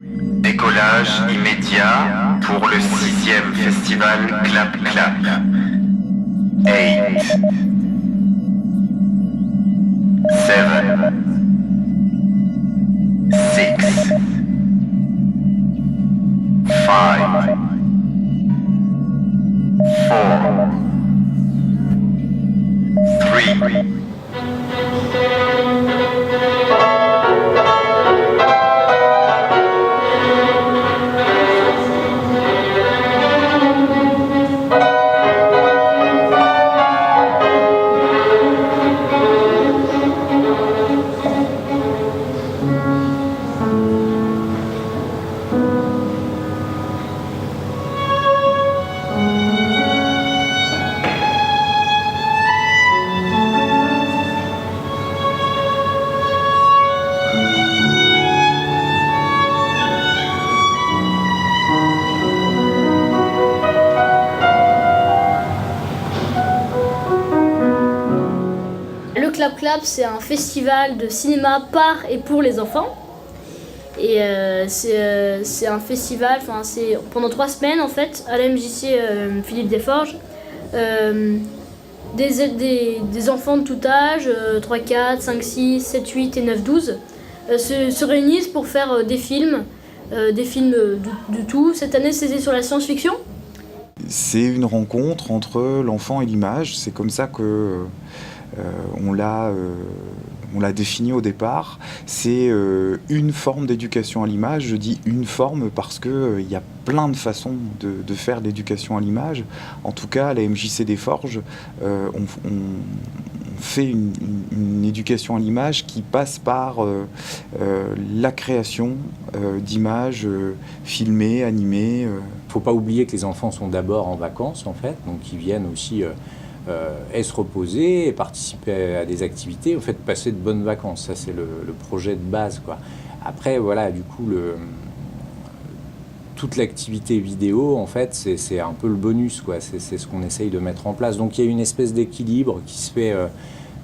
Décollage immédiat pour le 6e festival Clap Clap. 8, 7, 6, 5, 4, 3, Le Clap Clap, c'est un festival de cinéma par et pour les enfants. Et c'est un festival, c'est pendant 3 semaines en fait, à la MJC Philippe Desforges. Des enfants de tout âge, 3, 4, 5, 6, 7, 8 et 9, 12, se réunissent pour faire des films de tout. Cette année, c'était sur la science-fiction. C'est une rencontre entre l'enfant et l'image, c'est comme ça que on l'a défini au départ. C'est une forme d'éducation à l'image. Je dis une forme parce qu'il y a plein de façons de faire l'éducation à l'image. En tout cas, à la MJC Desforges, on fait une éducation à l'image qui passe par la création d'images filmées, animées. Il ne faut pas oublier que les enfants sont d'abord en vacances, en fait, donc ils viennent aussi et se reposer et participer à des activités, au fait, passer de bonnes vacances. Ça, c'est le projet de base, quoi. Après, voilà, du coup, toute l'activité vidéo, en fait, c'est un peu le bonus, quoi. C'est ce qu'on essaye de mettre en place. Donc, il y a une espèce d'équilibre qui se fait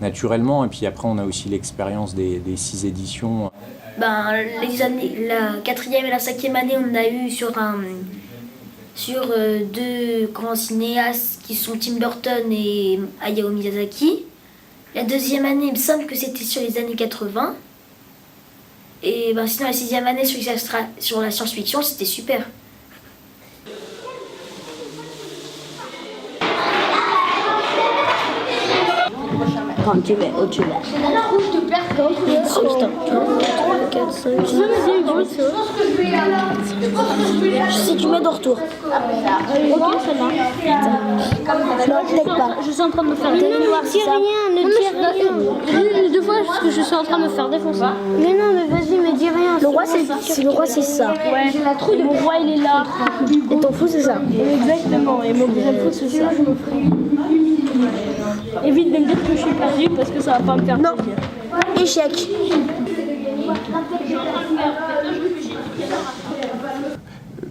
naturellement. Et puis après, on a aussi l'expérience des 6 éditions. La 4e et la 5e année, on a eu sur 2 grands cinéastes qui sont Tim Burton et Hayao Miyazaki. La 2e année, il me semble que c'était sur les années 80. Et sinon, la 6e année sur la science-fiction, c'était super. Quand tu vas, où tu vas. Si tu mets de retour. Ok, ça marche. Non, je l'aide pas. Je suis en train de me faire défoncer. Ne dis rien, ne dis rien. 2 fois parce que je suis en train de me faire défoncer. Mais non, mais vas-y, me dis rien. Le roi, c'est ça. Ouais, et mon roi il est là. Et ton fou, c'est ça. Exactement, et mon deuxième fou c'est ça. Évite de me dire que je suis perdu parce que ça va pas me faire plaisir. Échec.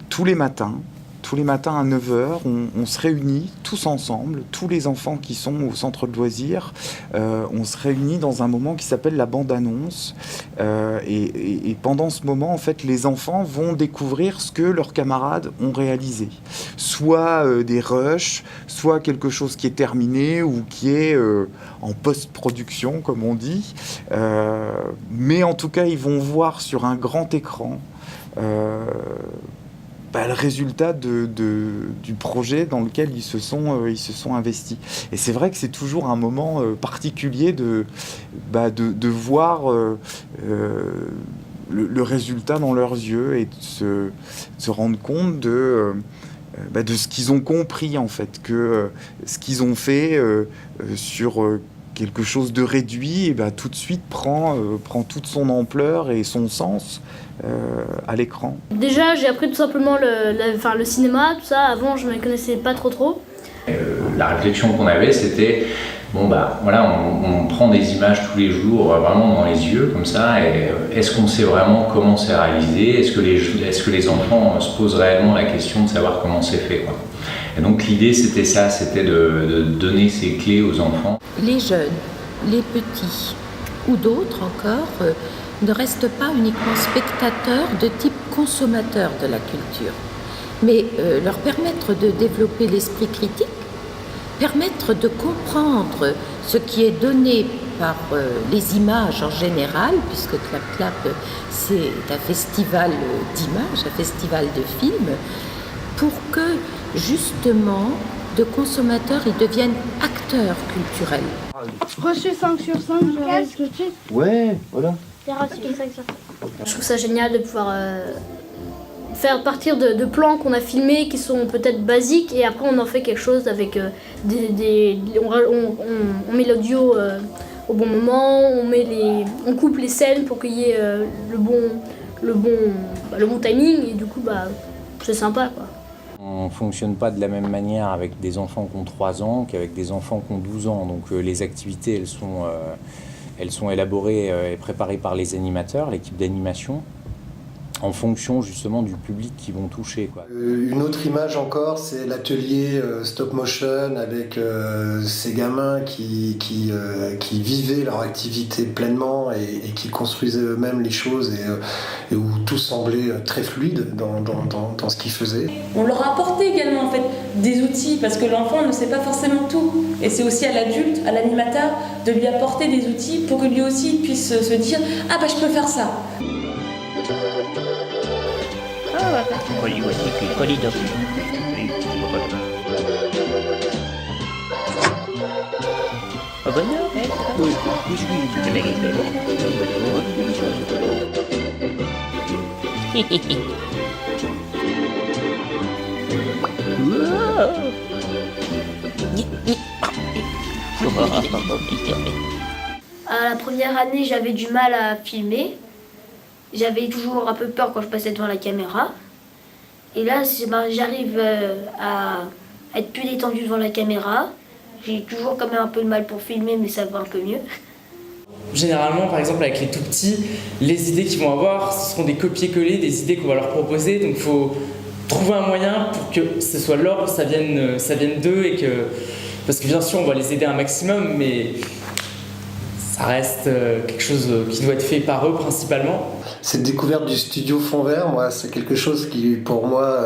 Tous les matins à 9h, on se réunit tous ensemble, tous les enfants qui sont au centre de loisirs, on se réunit dans un moment qui s'appelle la bande-annonce. Et pendant ce moment, en fait, les enfants vont découvrir ce que leurs camarades ont réalisé. Soit des rushs, soit quelque chose qui est terminé ou qui est en post-production, comme on dit. Mais en tout cas, ils vont voir sur un grand écran le résultat du projet dans lequel ils se sont investis. Et c'est vrai que c'est toujours un moment particulier de voir le résultat dans leurs yeux et de se rendre compte de ce qu'ils ont compris, en fait, que ce qu'ils ont fait sur quelque chose de réduit, tout de suite prend toute son ampleur et son sens à l'écran. Déjà, j'ai appris tout simplement le cinéma, tout ça. Avant, je ne me connaissais pas trop. La réflexion qu'on avait, c'était on prend des images tous les jours, vraiment dans les yeux, comme ça, et est-ce qu'on sait vraiment comment c'est réalisé? Est-ce que les enfants se posent réellement la question de savoir comment c'est fait, quoi. Et donc l'idée, c'était ça, c'était de donner ces clés aux enfants. Les jeunes, les petits ou d'autres encore ne restent pas uniquement spectateurs de type consommateur de la culture, mais leur permettre de développer l'esprit critique, permettre de comprendre ce qui est donné par les images en général, puisque Clap Clap, c'est un festival d'images, un festival de films, pour que, justement, de consommateurs, ils deviennent acteurs culturels. Reçu 5 sur 5, je reste tout de suite. Ouais, voilà. C'est reçu 5 sur 5. Je trouve ça génial de pouvoir faire partir de plans qu'on a filmés qui sont peut-être basiques et après on en fait quelque chose avec on met l'audio au bon moment, on coupe les scènes pour qu'il y ait le bon timing et du coup c'est sympa quoi. On ne fonctionne pas de la même manière avec des enfants qui ont 3 ans qu'avec des enfants qui ont 12 ans. Donc les activités, elles sont élaborées et préparées par les animateurs, l'équipe d'animation, en fonction justement du public qu'ils vont toucher, quoi. Une autre image encore, c'est l'atelier stop motion avec ces gamins qui vivaient leur activité pleinement et qui construisaient eux-mêmes les choses et où tout semblait très fluide dans ce qu'ils faisaient. On leur a apporté également en fait des outils parce que l'enfant ne sait pas forcément tout et c'est aussi à l'adulte, à l'animateur de lui apporter des outils pour que lui aussi puisse se dire « Ah bah je peux faire ça ». À la première année, j'avais du mal à filmer. J'avais toujours un peu peur quand je passais devant la caméra. Et là, j'arrive à être plus détendue devant la caméra. J'ai toujours quand même un peu de mal pour filmer, mais ça va un peu mieux. Généralement, par exemple, avec les tout petits, les idées qu'ils vont avoir, ce seront des copier-coller, des idées qu'on va leur proposer. Donc il faut trouver un moyen pour que ce soit l'ordre, ça vienne d'eux. Parce que bien sûr, on va les aider un maximum, mais ça reste quelque chose qui doit être fait par eux principalement. Cette découverte du studio Fond Vert, moi, c'est quelque chose qui, pour moi,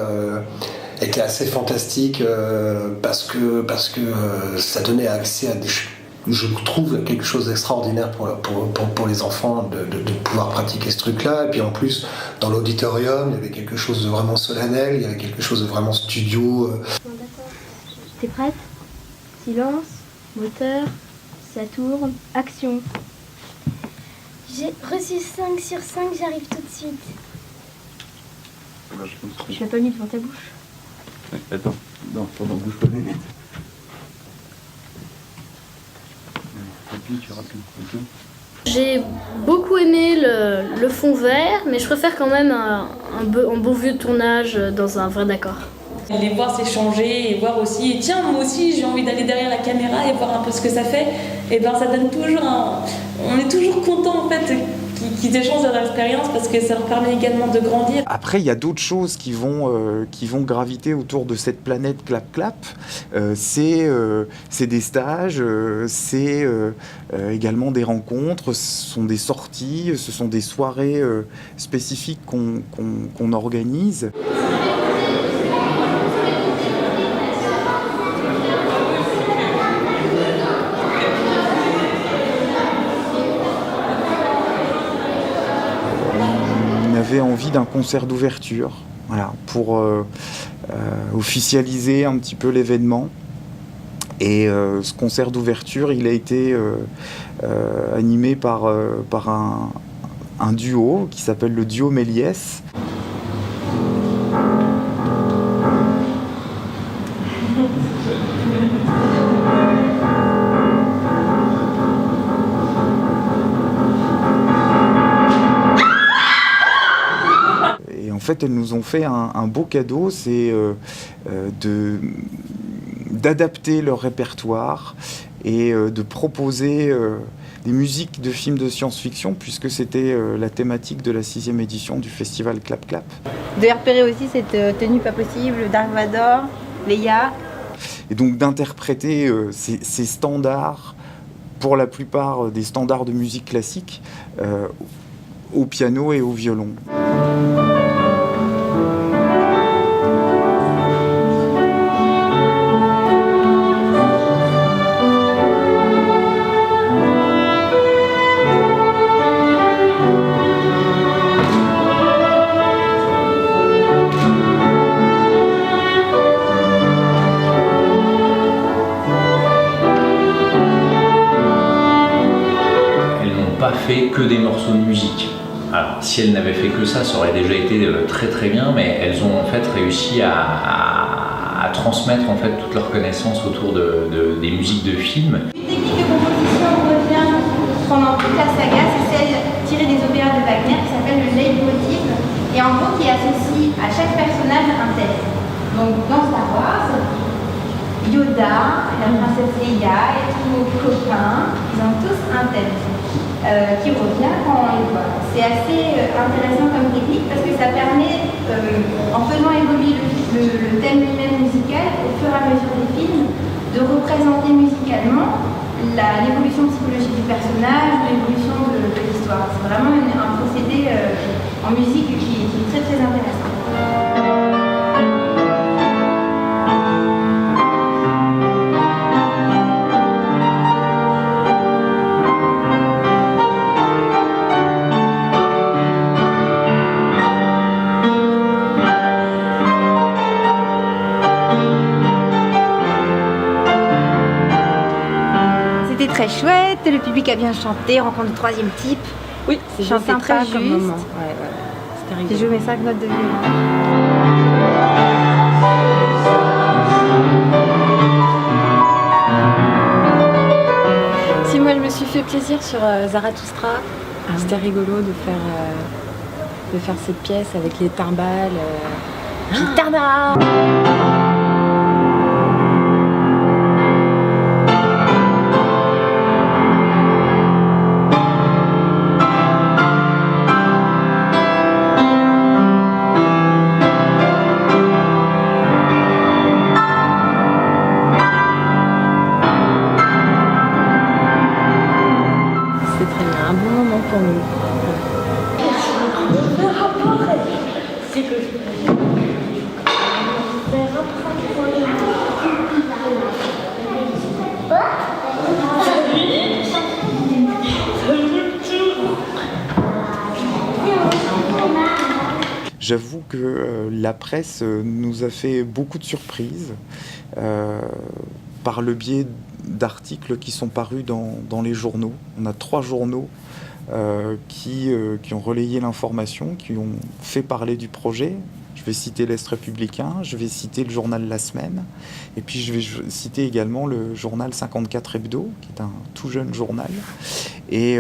était assez fantastique parce que ça donnait accès à je trouve quelque chose d'extraordinaire pour les enfants de pouvoir pratiquer ce truc-là. Et puis en plus, dans l'auditorium, il y avait quelque chose de vraiment solennel, il y avait quelque chose de vraiment studio. T'es prête? Silence, moteur, ça tourne, action. J'ai reçu 5 sur 5, j'arrive tout de suite. Tu l'as pas mis devant ta bouche? Attends, non, bouge pas vite. Appuie, tu rappuies. J'ai beaucoup aimé le fond vert, mais je préfère quand même un beau vieux tournage dans un vrai décor. Les voir s'échanger et voir aussi, tiens, moi aussi j'ai envie d'aller derrière la caméra et voir un peu ce que ça fait, et ça donne toujours on est toujours content en fait qu'ils échangent leur expérience parce que ça leur permet également de grandir. Après, il y a d'autres choses qui vont graviter autour de cette planète Clap Clap. C'est des stages, c'est également des rencontres, ce sont des sorties, ce sont des soirées spécifiques qu'on organise. Avait envie d'un concert d'ouverture, voilà, pour officialiser un petit peu l'événement. Et ce concert d'ouverture, il a été animé par un duo qui s'appelle le duo Méliès. En fait, elles nous ont fait un beau cadeau, c'est d'adapter leur répertoire et de proposer des musiques de films de science-fiction, puisque c'était la thématique de la 6e édition du festival Clap Clap. De repérer aussi cette tenue pas possible, Dark Vador, Leia. Et donc d'interpréter ces standards, pour la plupart des standards de musique classique, au piano et au violon. Fait que des morceaux de musique. Alors si elles n'avaient fait que ça aurait déjà été très très bien, mais elles ont en fait réussi à transmettre en fait toutes leurs connaissances autour des musiques de films. Une technique de composition revient pendant toute la saga, c'est celle tirée des opéras de Wagner qui s'appelle le leitmotiv et en gros qui associe à chaque personnage un thème. Donc dans Star Wars, Yoda, la princesse Leia et tous nos copains, ils ont tous un thème. Qui revient quand on les voit. C'est assez intéressant comme technique parce que ça permet, en faisant évoluer le thème lui-même musical au fur et à mesure des films, de représenter musicalement l'évolution psychologique du personnage, l'évolution de l'histoire. C'est vraiment un procédé en musique qui est très très intéressant. Très chouette, le public a bien chanté, rencontre le troisième type. Oui, c'est chanté sympa très comme juste. moment. Ouais, c'était rigolo. J'ai joué mes 5 notes de violon. Si moi je me suis fait plaisir sur Zarathustra, c'était rigolo de faire cette pièce avec les timbales. Gitana. J'avoue que la presse nous a fait beaucoup de surprises par le biais d'articles qui sont parus dans les journaux. On a 3 journaux qui ont relayé l'information, qui ont fait parler du projet. Je vais citer l'Est républicain, je vais citer le journal La Semaine, et puis je vais citer également le journal 54 Hebdo, qui est un tout jeune journal. Et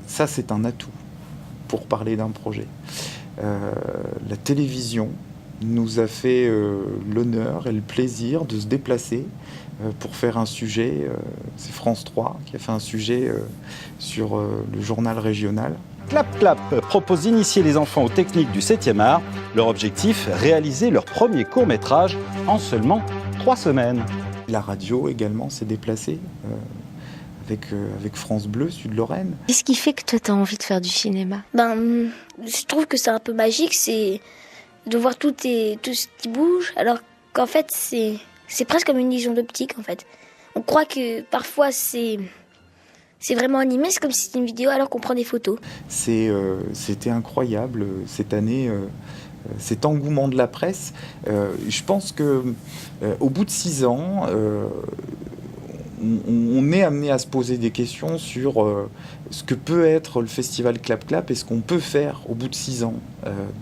ça, c'est un atout pour parler d'un projet. La télévision nous a fait l'honneur et le plaisir de se déplacer pour faire un sujet. C'est France 3 qui a fait un sujet sur le journal régional. Clap Clap propose d'initier les enfants aux techniques du 7e art. Leur objectif, réaliser leur premier court-métrage en seulement 3 semaines. La radio également s'est déplacée avec France Bleu, Sud-Lorraine. Qu'est-ce qui fait que toi, tu as envie de faire du cinéma? Je trouve que c'est un peu magique, c'est de voir tout ce qui bouge, alors qu'en fait, c'est presque comme une illusion d'optique, en fait. On croit que parfois, c'est vraiment animé, c'est comme si c'était une vidéo alors qu'on prend des photos. C'était incroyable cette année, cet engouement de la presse. Je pense qu'au bout de 6 ans, on est amené à se poser des questions sur ce que peut être le festival Clap Clap et ce qu'on peut faire au bout de 6 ans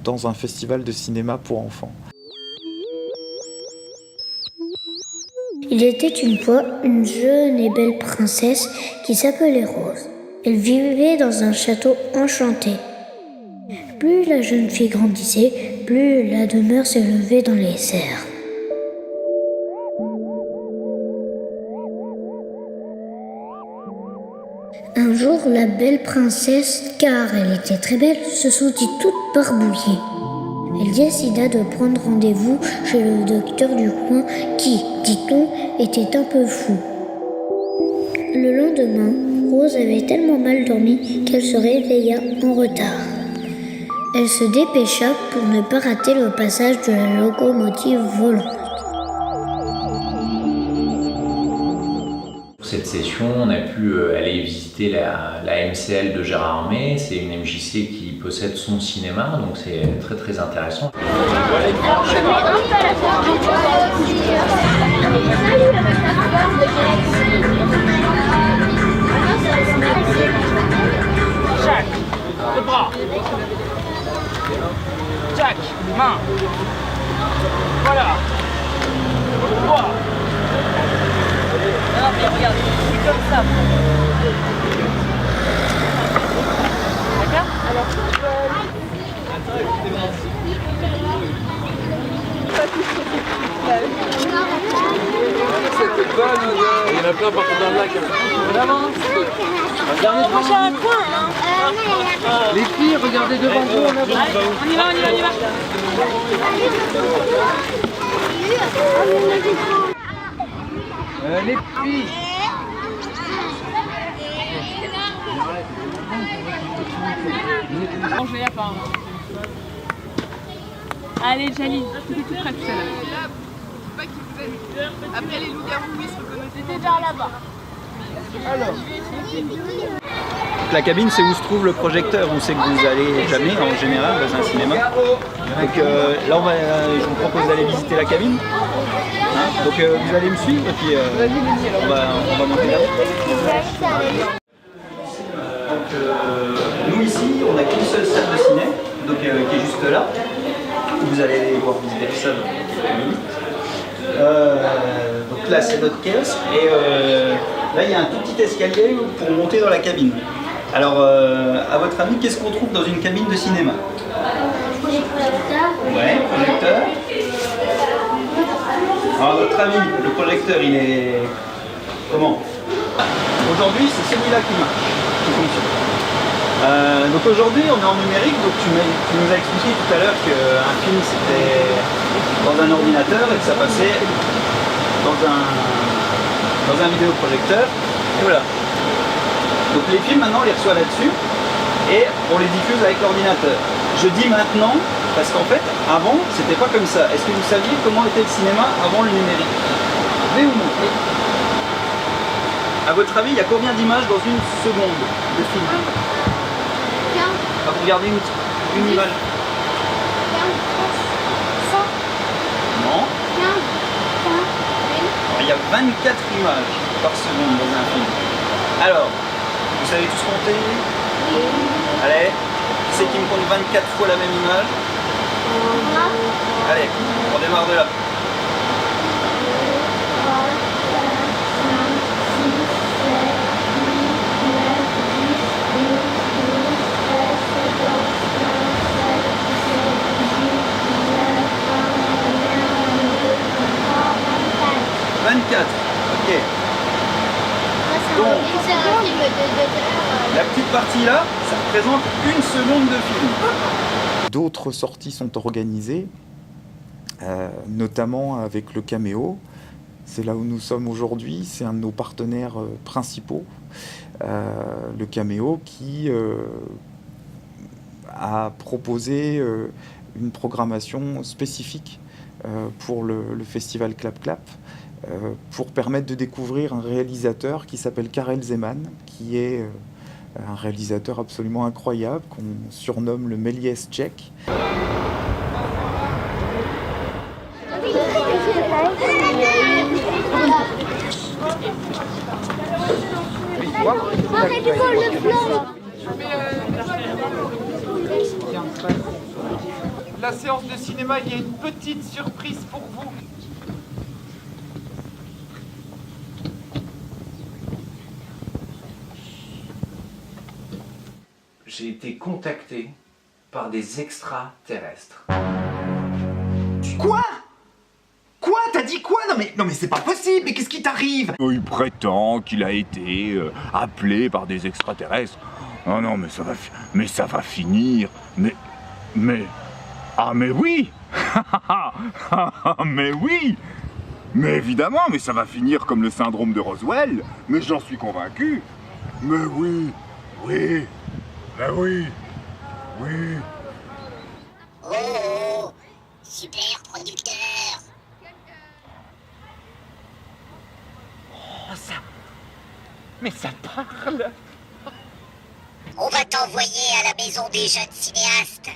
dans un festival de cinéma pour enfants. Il était une fois une jeune et belle princesse qui s'appelait Rose. Elle vivait dans un château enchanté. Plus la jeune fille grandissait, plus la demeure s'élevait dans les airs. Un jour, la belle princesse, car elle était très belle, se sentit toute barbouillée. Elle décida de prendre rendez-vous chez le docteur du coin qui, dit-on, était un peu fou. Le lendemain, Rose avait tellement mal dormi qu'elle se réveilla en retard. Elle se dépêcha pour ne pas rater le passage de la locomotive volante. Pour cette session, on a pu aller visiter la MCL de Gérard Armé. C'est une MJC qui possède son cinéma, donc c'est très très intéressant. Jack, le bras. Jack, main. Voilà. Droit. Non mais regarde, c'est comme ça. D'accord? Alors, c'était bonne odeur. Il y en a plein partout dans le lac. On avance. Regardez devant vous. Un coin, hein. Les filles, regardez devant vous. On avance. On y va, on y va, on y va. Les filles. Bon, je l'ai à part. Allez, Jaline, c'était tout près tout à l'heure. Après les loups-garous, ils se reconnaissent. C'était déjà là-bas. Alors. La cabine, c'est où se trouve le projecteur. On sait que vous allez jamais, en général, dans un cinéma. Donc là, je vous propose d'aller visiter la cabine. Hein, donc vous allez me suivre et puis on va monter là. Nous ici, on n'a qu'une seule salle de ciné, donc, qui est juste là. Vous allez pouvoir visiter tout ça. Donc là, c'est notre kiosque et là, il y a un tout petit escalier pour monter dans la cabine. Alors, à votre avis, qu'est-ce qu'on trouve dans une cabine de cinéma? Ouais, projecteur. Alors, à votre avis, le projecteur, il est comment? Aujourd'hui, c'est celui-là qui marche, qui fonctionne. Donc aujourd'hui, on est en numérique, donc tu nous as expliqué tout à l'heure qu'un film, c'était dans un ordinateur et que ça passait dans un vidéoprojecteur. Et voilà. Donc les films, maintenant, on les reçoit là-dessus et on les diffuse avec l'ordinateur. Je dis maintenant, parce qu'en fait, avant, c'était pas comme ça. Est-ce que vous saviez comment était le cinéma avant le numérique? Je vais vous montrer. À votre avis, il y a combien d'images dans une seconde de film? Vous regardez une image. Non. Alors, il y a 24 images par seconde dans un film. Alors, vous savez tous compter? Allez, qui c'est qui me compte 24 fois la même image? Allez, on démarre de là. Ok. Donc, la petite partie là, ça représente une seconde de film. D'autres sorties sont organisées, notamment avec le Caméo. C'est là où nous sommes aujourd'hui, c'est un de nos partenaires principaux, le Caméo, qui a proposé une programmation spécifique pour le festival Clap Clap, pour permettre de découvrir un réalisateur qui s'appelle Karel Zeman, qui est un réalisateur absolument incroyable, qu'on surnomme le Méliès tchèque. La séance de cinéma, il y a une petite surprise pour vous. J'ai été contacté par des extraterrestres. Quoi? Quoi? T'as dit quoi? Non mais c'est pas possible, mais qu'est-ce qui t'arrive? Il prétend qu'il a été appelé par des extraterrestres. Oh non, mais ça va finir. Ah mais oui. Mais oui. Mais évidemment, mais ça va finir comme le syndrome de Roswell. Mais j'en suis convaincu. Mais oui, oui, bah oui, oui. Oh, super producteur. Oh, ça... Mais ça parle. On va t'envoyer à la maison des jeunes cinéastes.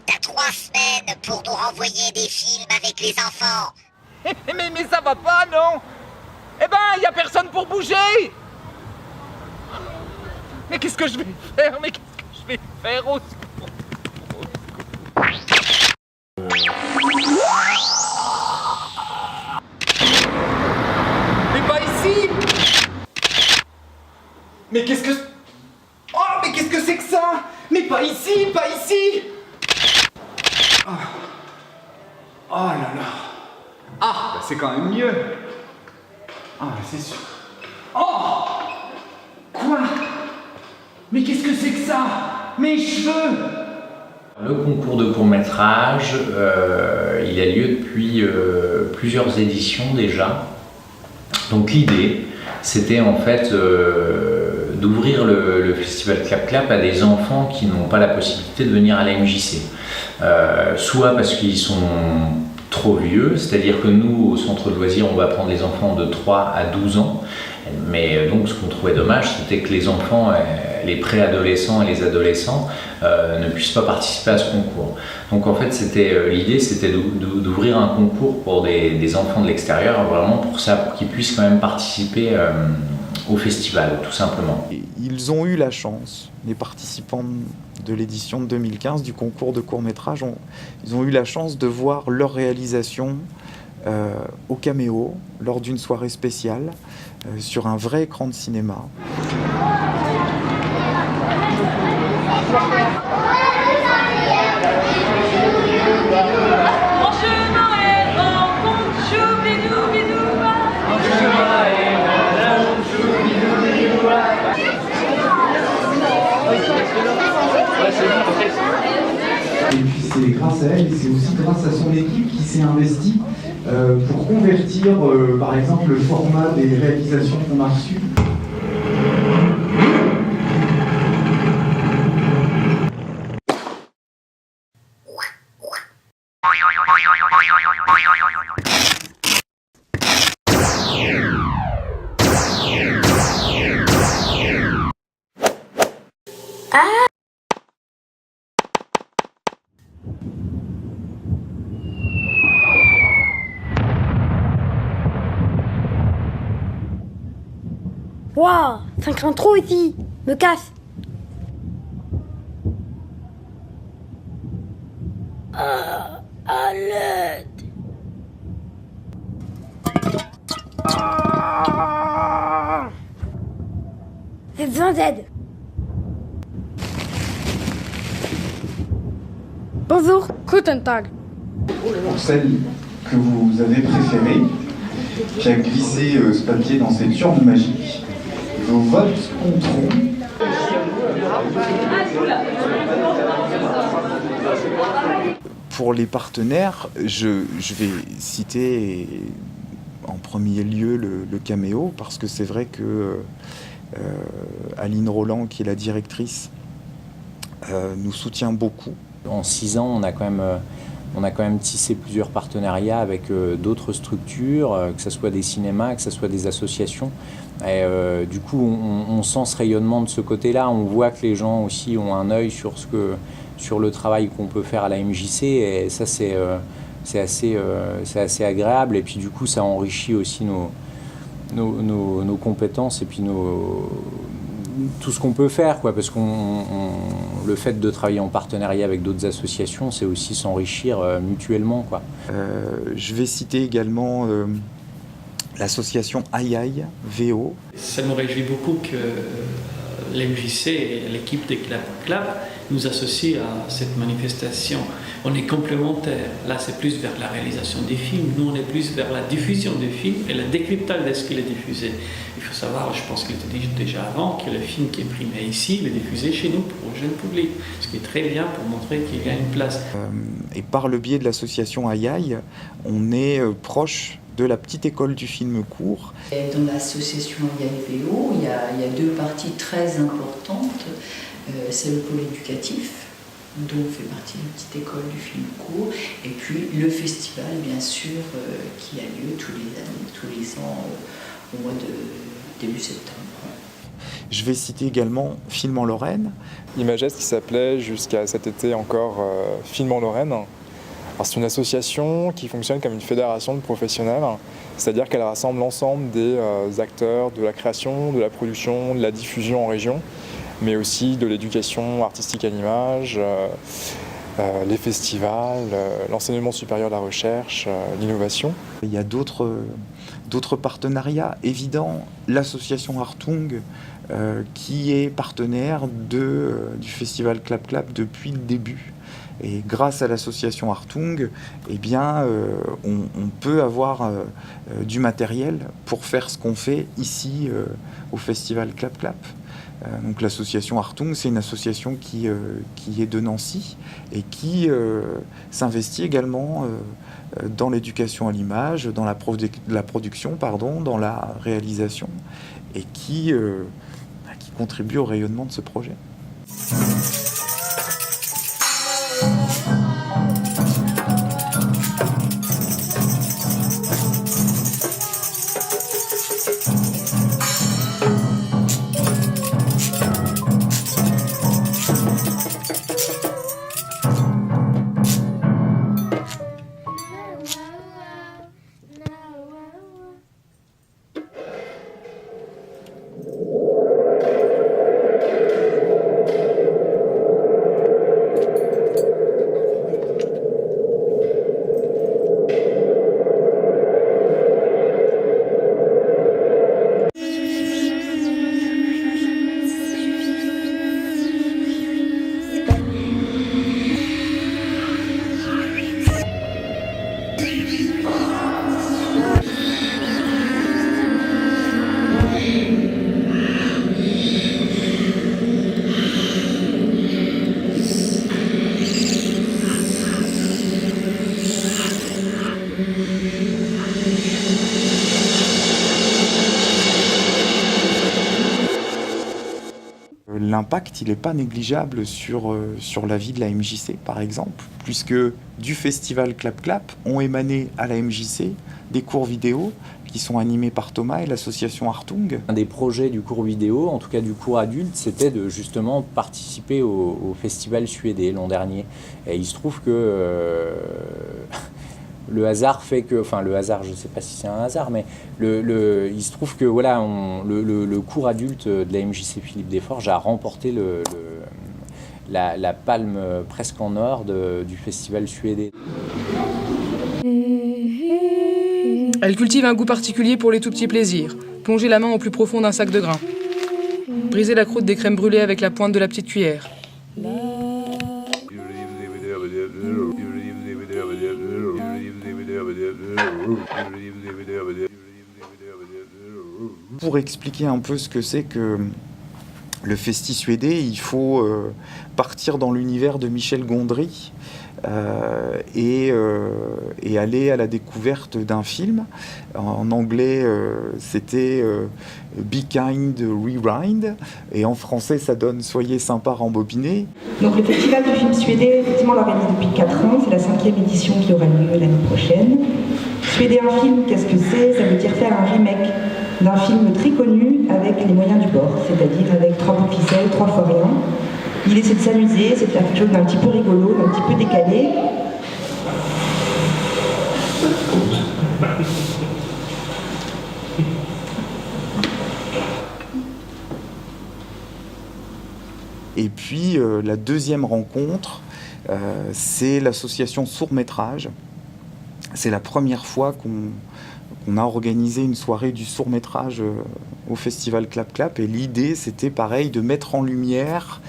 T'as 3 semaines pour nous renvoyer des films avec les enfants. Mais ça va pas, non? Eh ben, y a personne pour bouger. Mais qu'est-ce que je vais faire? Mais qu'est-ce que je vais faire au secours? Mais pas ici! Mais qu'est-ce que... Oh, mais qu'est-ce que c'est que ça? Mais pas ici, pas ici! Oh, oh là là. Ah, bah c'est quand même mieux. Ah, bah c'est sûr. Oh! Quoi? Mais qu'est-ce que c'est que ça? Mes cheveux! Le concours de court-métrage, il a lieu depuis plusieurs éditions déjà. Donc l'idée, c'était en fait d'ouvrir le festival Clap Clap à des enfants qui n'ont pas la possibilité de venir à la MJC. Soit parce qu'ils sont trop vieux, c'est-à-dire que nous, au centre de loisirs, on va prendre les enfants de 3 à 12 ans. Mais donc ce qu'on trouvait dommage, c'était que les enfants, les préadolescents et les adolescents ne puissent pas participer à ce concours. Donc en fait, l'idée, c'était d'ouvrir un concours pour des enfants de l'extérieur, vraiment pour ça, pour qu'ils puissent quand même participer au festival, tout simplement. Ils ont eu la chance, les participants de l'édition de 2015 du concours de court-métrage, ils ont eu la chance de voir leur réalisation au Caméo, lors d'une soirée spéciale, sur un vrai écran de cinéma. Mon chemin est en compte, chou, bidou, bidou, mon chemin est en compte, chou, bidou, bidou, Et puis c'est grâce à elle et c'est aussi grâce à son équipe qui s'est investie pour convertir par exemple le format des réalisations qu'on a reçues. Waouh, ça craint trop ici. Me casse. Ah, à l'aide. J'ai besoin d'aide. Bonjour, guten Tag. Pour celle que vous avez préférée, qui a glissé ce papier dans cette urne magique, vos votes compteront. Pour les partenaires, je vais citer en premier lieu le Caméo, parce que c'est vrai que Aline Roland, qui est la directrice, nous soutient beaucoup. En 6 ans, on a quand même tissé plusieurs partenariats avec d'autres structures, que ce soit des cinémas, que ce soit des associations. Et du coup, on sent ce rayonnement de ce côté-là. On voit que les gens aussi ont un œil sur le travail qu'on peut faire à la MJC. Et ça, c'est assez agréable. Et puis du coup, ça enrichit aussi nos compétences et puis tout ce qu'on peut faire, quoi, parce que le fait de travailler en partenariat avec d'autres associations, c'est aussi s'enrichir mutuellement, quoi. Je vais citer également l'association Aïe Aïe VO. Ça nous réjouit beaucoup que l'MJC et l'équipe des Clap Clap nous associent à cette manifestation. On est complémentaires. Là, c'est plus vers la réalisation des films. Nous, on est plus vers la diffusion des films et le décryptage de ce qu'il est diffusé. Il faut savoir, je pense qu'il était dit déjà avant, que le film qui est primé ici, il est diffusé chez nous pour le jeune public. Ce qui est très bien pour montrer qu'il y a une place. Et par le biais de l'association Aïe Aïe, on est proche de la petite école du film court. Et dans l'association IAEVO, il y a deux parties très importantes. C'est le pôle éducatif, dont fait partie la petite école du film court, et puis le festival, bien sûr, qui a lieu tous les ans au mois de début septembre. Je vais citer également Film en Lorraine. Imagest qui s'appelait jusqu'à cet été encore Film en Lorraine. Alors, c'est une association qui fonctionne comme une fédération de professionnels, c'est-à-dire qu'elle rassemble l'ensemble des acteurs de la création, de la production, de la diffusion en région, mais aussi de l'éducation artistique à l'image, les festivals, l'enseignement supérieur de la recherche, l'innovation. Il y a d'autres partenariats évidents. L'association Hartung, qui est partenaire du festival Clap Clap depuis le début. Et grâce à l'association Hartung, eh bien, on peut avoir du matériel pour faire ce qu'on fait ici au festival Clap Clap. Donc l'association Hartung, c'est une association qui est de Nancy et qui s'investit également dans l'éducation à l'image, dans la production, dans la réalisation, et qui contribue au rayonnement de ce projet. L'impact, il n'est pas négligeable sur la vie de la MJC, par exemple, puisque du festival Clap Clap ont émané à la MJC des cours vidéo qui sont animés par Thomas et l'association Hartung. Un des projets du cours vidéo, en tout cas du cours adulte, c'était de justement participer au festival suédé l'an dernier. Et il se trouve que le hasard fait que, enfin le hasard, je ne sais pas si c'est un hasard, mais il se trouve que voilà, le cours adulte de la MJC Philippe Desforges a remporté la palme presque en or du festival suédé. Elle cultive un goût particulier pour les tout petits plaisirs. Plonger la main au plus profond d'un sac de grains. Briser la croûte des crèmes brûlées avec la pointe de la petite cuillère. Pour expliquer un peu ce que c'est que le Festi suédé, il faut partir dans l'univers de Michel Gondry et aller à la découverte d'un film. En anglais, c'était Be Kind Rewind, et en français, ça donne Soyez sympa rembobiner. Donc le Festival du film suédé, effectivement, l'organise depuis 4 ans. C'est la 5e édition qui aura lieu l'année prochaine. Suédé un film, qu'est-ce que c'est? Ça veut dire faire un remake d'un film très connu avec les moyens du bord, c'est-à-dire avec 3 bouts de ficelle, 3 fois rien. L'idée, c'est de s'amuser, c'est de faire quelque chose d'un petit peu rigolo, d'un petit peu décalé. Et puis la deuxième rencontre, c'est l'association Sourd-Métrage. C'est la première fois qu'on a organisé une soirée du sourd-métrage au festival Clap Clap, et l'idée c'était pareil de mettre en lumière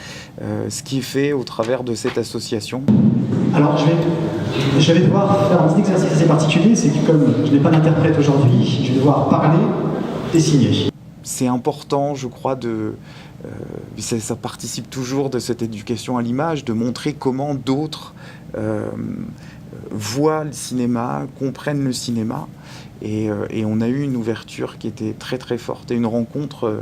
ce qui est fait au travers de cette association. Alors je vais devoir faire un petit exercice assez particulier, c'est que comme je n'ai pas d'interprète aujourd'hui, je vais devoir parler, dessiner. C'est important, je crois, ça participe toujours de cette éducation à l'image, de montrer comment d'autres voient le cinéma, comprennent le cinéma. Et on a eu une ouverture qui était très très forte et une rencontre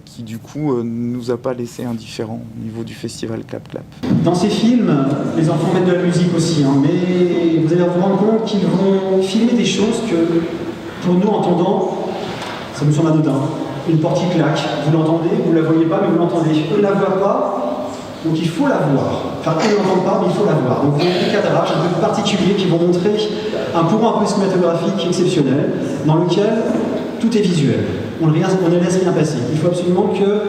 qui du coup nous a pas laissé indifférents au niveau du festival Clap Clap. Dans ces films, les enfants mettent de la musique aussi, hein, mais vous allez vous rendre compte qu'ils vont filmer des choses que, pour nous entendants, ça nous semble anodin. Une porte qui claque, vous l'entendez, vous la voyez pas, mais vous l'entendez. Eux ne la voient pas, donc il faut la voir. Enfin, eux ne l'entendent pas, mais il faut la voir. Donc vous avez des cadrages un peu particuliers qui vont montrer un courant un peu cinématographique exceptionnel, dans lequel tout est visuel. On ne laisse rien passer. Il faut absolument que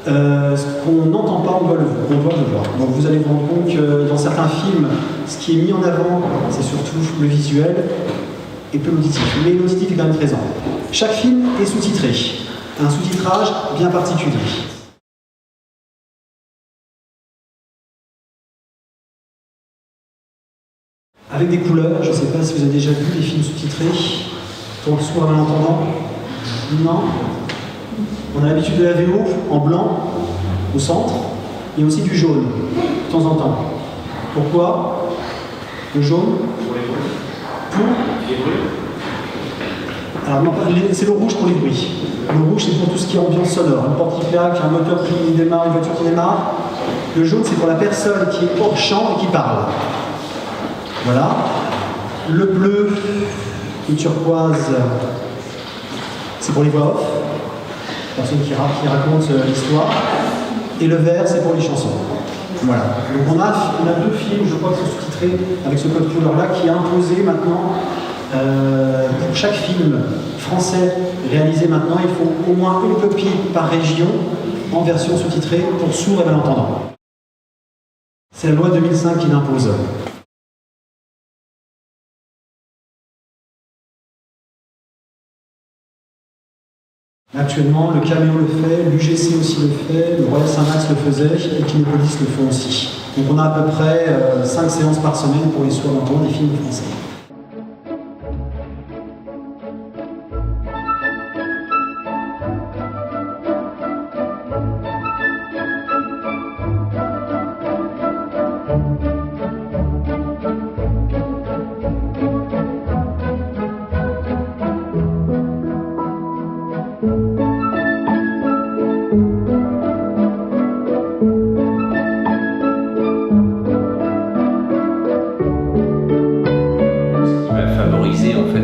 ce qu'on n'entend pas, on doit le voir. Donc vous allez vous rendre compte que dans certains films, ce qui est mis en avant, c'est surtout le visuel et peu l'auditif. Mais l'auditif est quand même présent. Chaque film est sous-titré. Un sous-titrage bien particulier. Avec des couleurs, je ne sais pas si vous avez déjà vu des films sous-titrés pour le soir malentendant. Non. On a l'habitude de la VO en blanc, au centre, et aussi du jaune, de temps en temps. Pourquoi le jaune? Pour les bruits. Alors non, c'est le rouge pour les bruits. Le rouge, c'est pour tout ce qui est ambiance sonore. Une porte qui claque, un moteur qui démarre, une voiture qui démarre. Le jaune, c'est pour la personne qui est hors champ et qui parle. Voilà. Le bleu, le turquoise, c'est pour les voix off, personne qui raconte l'histoire. Et le vert, c'est pour les chansons. Voilà. Donc on a 2 films, je crois, qui sont sous-titrés avec ce code couleur-là, qui est imposé maintenant. Pour chaque film français réalisé maintenant, il faut au moins une copie par région en version sous-titrée pour sourds et malentendants. C'est la loi 2005 qui l'impose. Actuellement, le Caméo le fait, l'UGC aussi le fait, le Royal Saint-Max le faisait et Kinépolis le font aussi. Donc on a à peu près 5 séances par semaine pour les soirs d'entendre des films français.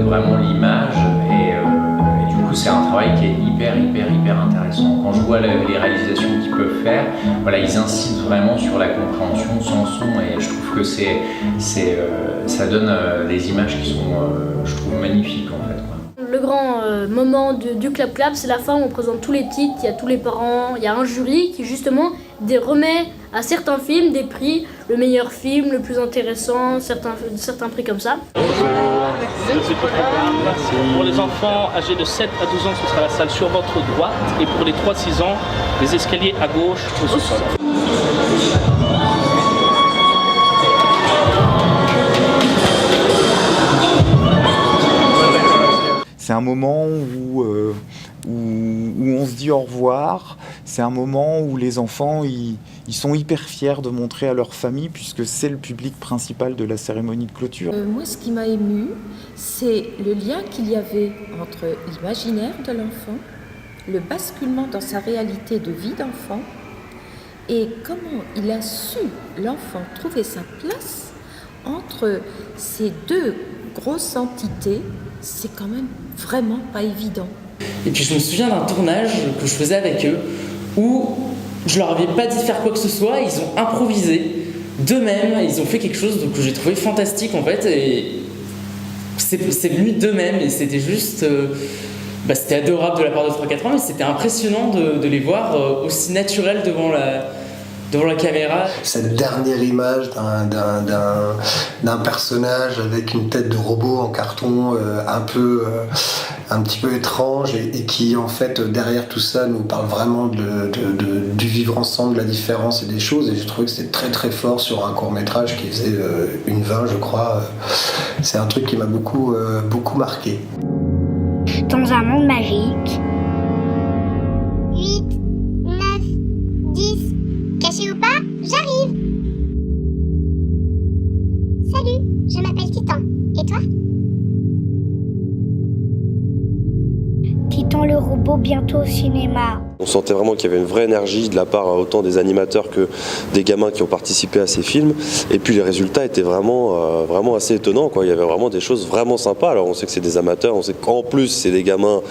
Vraiment l'image et du coup c'est un travail qui est hyper intéressant. Quand je vois les réalisations qu'ils peuvent faire, voilà, ils incitent vraiment sur la compréhension sans son et je trouve que ça donne des images qui sont je trouve magnifiques en fait, quoi. Le grand moment du Clap Clap, c'est la fin où on présente tous les titres, il y a tous les parents, il y a un jury qui justement remet à certains films des prix, le meilleur film, le plus intéressant, certains prix comme ça. Pour les enfants âgés de 7 à 12 ans, ce sera la salle sur votre droite et pour les 3-6 ans, les escaliers à gauche au sous-sol. C'est un moment où on se dit au revoir, c'est un moment où les enfants ils sont hyper fiers de montrer à leur famille puisque c'est le public principal de la cérémonie de clôture. Moi ce qui m'a émue, c'est le lien qu'il y avait entre l'imaginaire de l'enfant, le basculement dans sa réalité de vie d'enfant et comment il a su, l'enfant, trouver sa place entre ces deux grosses entités. C'est quand même vraiment pas évident. Et puis je me souviens d'un tournage que je faisais avec eux où je leur avais pas dit de faire quoi que ce soit, ils ont improvisé d'eux-mêmes, ils ont fait quelque chose que j'ai trouvé fantastique en fait et c'est venu d'eux-mêmes et c'était juste c'était adorable de la part de 3-4 ans mais c'était impressionnant de les voir aussi naturels devant la caméra. Cette dernière image d'un personnage avec une tête de robot en carton un petit peu étrange et qui en fait derrière tout ça nous parle vraiment du vivre ensemble, de la différence et des choses et j'ai trouvé que c'était très très fort sur un court-métrage qui faisait 1h20 je crois. C'est un truc qui m'a beaucoup marqué. Dans un monde magique. 8, 9, 10. Caché ou pas, j'arrive. beau bientôt au cinéma. On sentait vraiment qu'il y avait une vraie énergie de la part autant des animateurs que des gamins qui ont participé à ces films. Et puis les résultats étaient vraiment assez étonnants, quoi. Il y avait vraiment des choses vraiment sympas. Alors on sait que c'est des amateurs, on sait qu'en plus c'est des gamins,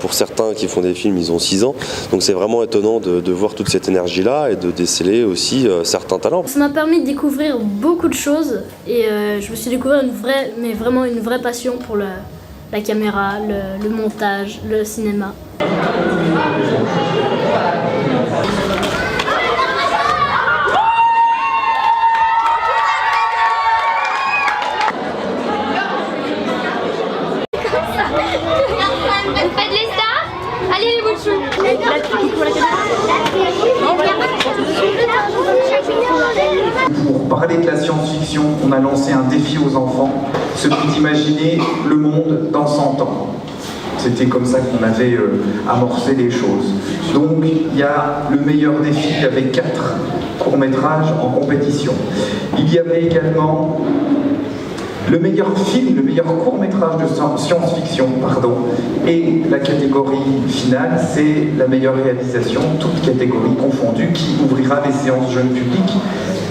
pour certains qui font des films, ils ont 6 ans. Donc c'est vraiment étonnant de voir toute cette énergie-là et de déceler aussi certains talents. Ça m'a permis de découvrir beaucoup de choses et je me suis découvert vraiment une vraie passion pour la caméra, le montage, le cinéma. Vous faites les stars? Allez les bouchons. Pour parler de la science-fiction, on a lancé un défi aux enfants, celui d'imaginer le monde dans 100 ans. C'était comme ça qu'on avait amorcé les choses. Donc il y a le meilleur défi avec 4 courts-métrages en compétition. Il y avait également le meilleur film, le meilleur court-métrage de science-fiction, et la catégorie finale, c'est la meilleure réalisation, toutes catégories confondues, qui ouvrira les séances jeunes publics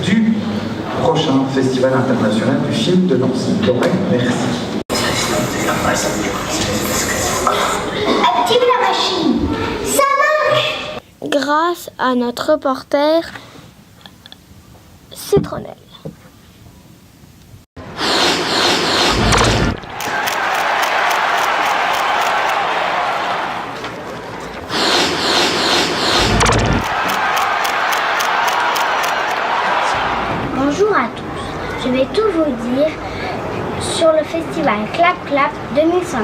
du prochain Festival international du film de Nancy. Merci. Active la machine. Ça marche. Grâce à notre reporter Citronelle. Bonjour à tous, je vais tout vous dire sur le festival Clap Clap 2015.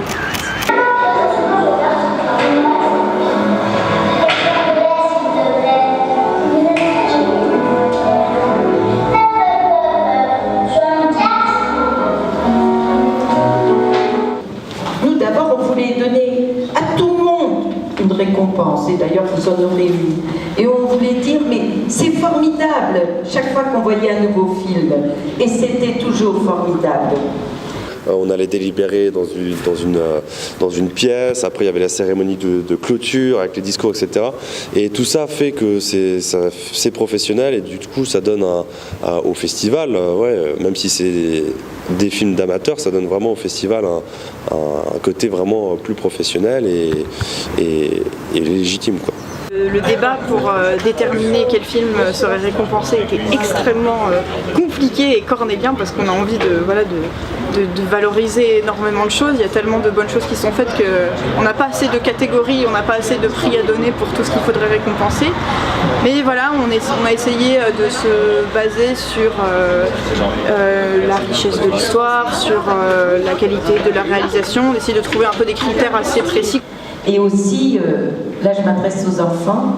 Nous d'abord on voulait donner à tout le monde une récompense et d'ailleurs vous en aurez eu. Et on voulait dire mais c'est formidable chaque fois qu'on voyait un nouveau film et c'était toujours formidable. On allait délibérer dans une pièce, après il y avait la cérémonie de clôture avec les discours, etc. Et tout ça fait que c'est professionnel et du coup ça donne au festival, même si c'est des films d'amateurs, ça donne vraiment au festival un côté vraiment plus professionnel et légitime, quoi. Le débat pour déterminer quel film serait récompensé était extrêmement compliqué et cornélien parce qu'on a envie de valoriser énormément de choses. Il y a tellement de bonnes choses qui sont faites qu'on n'a pas assez de catégories, on n'a pas assez de prix à donner pour tout ce qu'il faudrait récompenser. Mais voilà, on a essayé de se baser sur la richesse de l'histoire, sur la qualité de la réalisation, d'essayer de trouver un peu des critères assez précis. Et aussi, là je m'adresse aux enfants,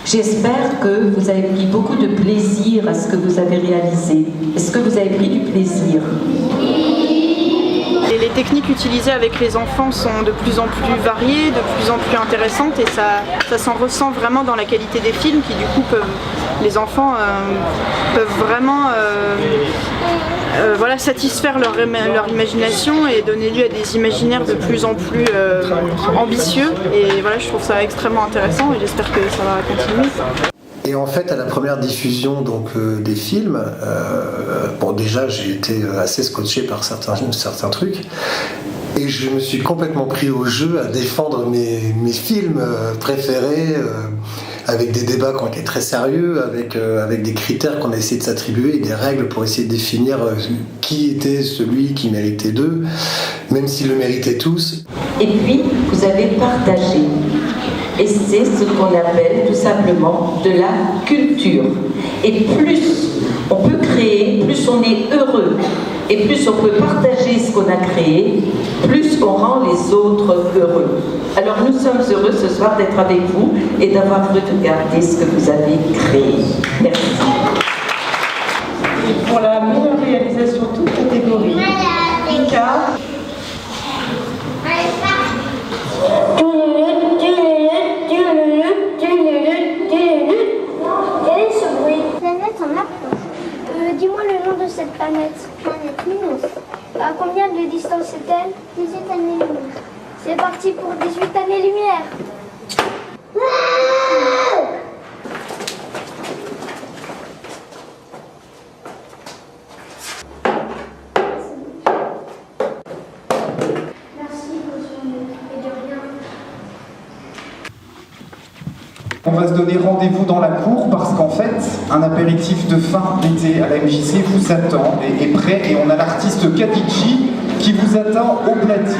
j'espère que vous avez pris beaucoup de plaisir à ce que vous avez réalisé. Est-ce que vous avez pris du plaisir ? Les techniques utilisées avec les enfants sont de plus en plus variées, de plus en plus intéressantes et ça s'en ressent vraiment dans la qualité des films qui du coup les enfants peuvent vraiment satisfaire leur imagination et donner lieu à des imaginaires de plus en plus ambitieux et voilà, je trouve ça extrêmement intéressant et j'espère que ça va continuer. Et en fait, à la première diffusion des films, déjà j'ai été assez scotché par certains trucs, et je me suis complètement pris au jeu à défendre mes films préférés, avec des débats qui ont été très sérieux, avec des critères qu'on a essayé de s'attribuer et des règles pour essayer de définir qui était celui qui méritait d'eux, même s'ils le méritaient tous. Et puis, vous avez partagé. Et c'est ce qu'on appelle tout simplement de la culture. Et plus on peut créer, plus on est heureux. Et plus on peut partager ce qu'on a créé, plus on rend les autres heureux. Alors nous sommes heureux ce soir d'être avec vous et d'avoir regardé ce que vous avez créé. Merci. Et pour la meilleure réalisation, toute catégorie, Pika. Dis-moi le nom de cette planète. Planète Minos. À combien de distance est-elle? 18 années-lumière. C'est parti pour 18 années-lumière. On va se donner rendez-vous dans la cour parce qu'en fait, un apéritif de fin d'été à la MJC vous attend et est prêt, et on a l'artiste Kadichi qui vous attend au platine.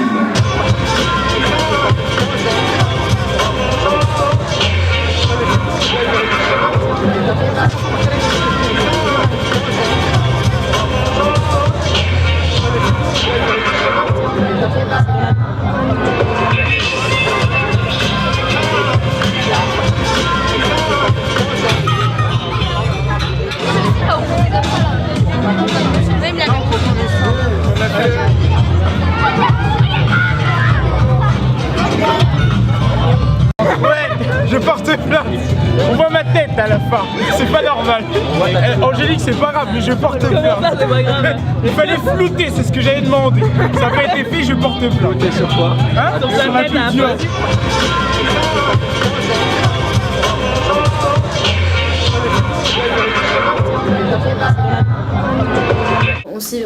Ouais, je porte plainte. On voit ma tête à la fin. C'est pas normal. Angélique, c'est pas grave, mais je porte plainte. Il fallait flouter, c'est ce que j'avais demandé. Ça n'a pas été fait, je porte plainte. Sur quoi? Hein? Sur la culture.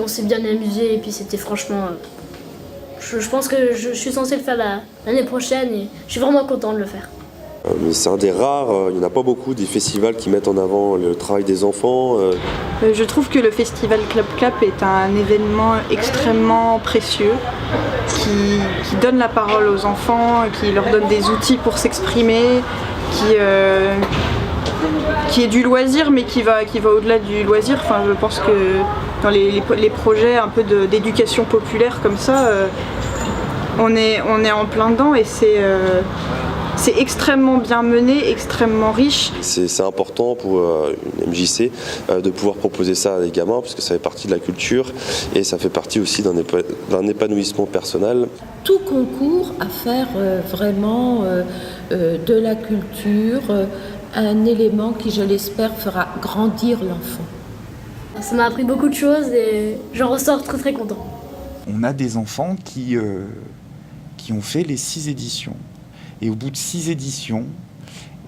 On s'est bien amusé et puis c'était franchement... je pense que je suis censé le faire l'année prochaine et je suis vraiment content de le faire. Mais c'est un des rares, il n'y en a pas beaucoup, des festivals qui mettent en avant le travail des enfants. Je trouve que le festival Clap Clap est un événement extrêmement précieux qui donne la parole aux enfants, qui leur donne des outils pour s'exprimer, qui est du loisir mais qui va au-delà du loisir. Enfin, je pense que dans les projets un peu d'éducation populaire comme ça, on est en plein dedans et c'est extrêmement bien mené, extrêmement riche. C'est important pour une MJC de pouvoir proposer ça à des gamins parce que ça fait partie de la culture et ça fait partie aussi d'un épanouissement personnel. Tout concourt à faire vraiment de la culture un élément qui, je l'espère, fera grandir l'enfant. Ça m'a appris beaucoup de choses et j'en ressors très très content. On a des enfants qui ont fait les 6 éditions. Et au bout de 6 éditions,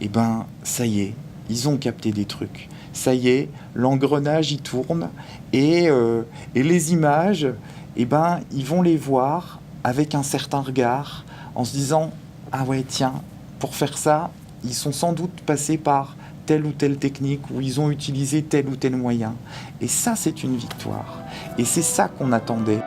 eh ben, ça y est, ils ont capté des trucs. Ça y est, l'engrenage y tourne et les images, eh ben, ils vont les voir avec un certain regard en se disant « Ah ouais, tiens, pour faire ça, ils sont sans doute passés par telle ou telle technique ou ils ont utilisé tel ou tel moyen. » Et ça, c'est une victoire. Et c'est ça qu'on attendait.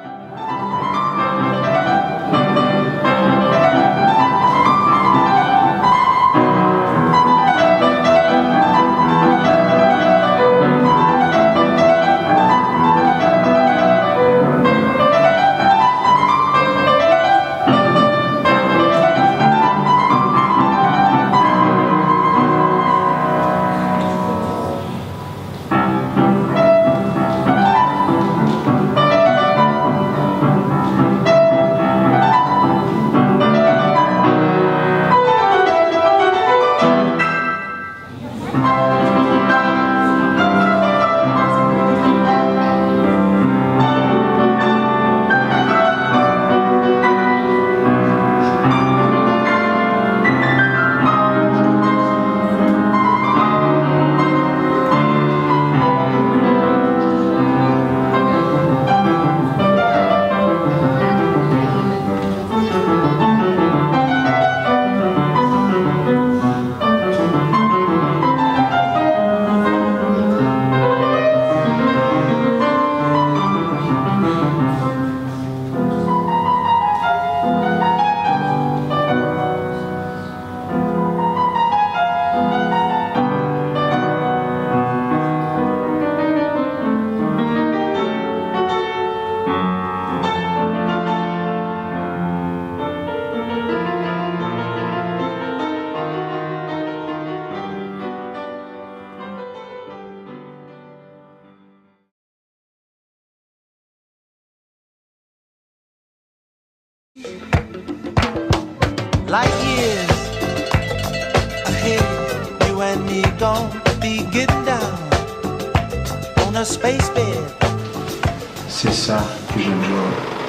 Light years ahead, you and me gon' be getting down on a space bed. C'est ça que j'aime jouer.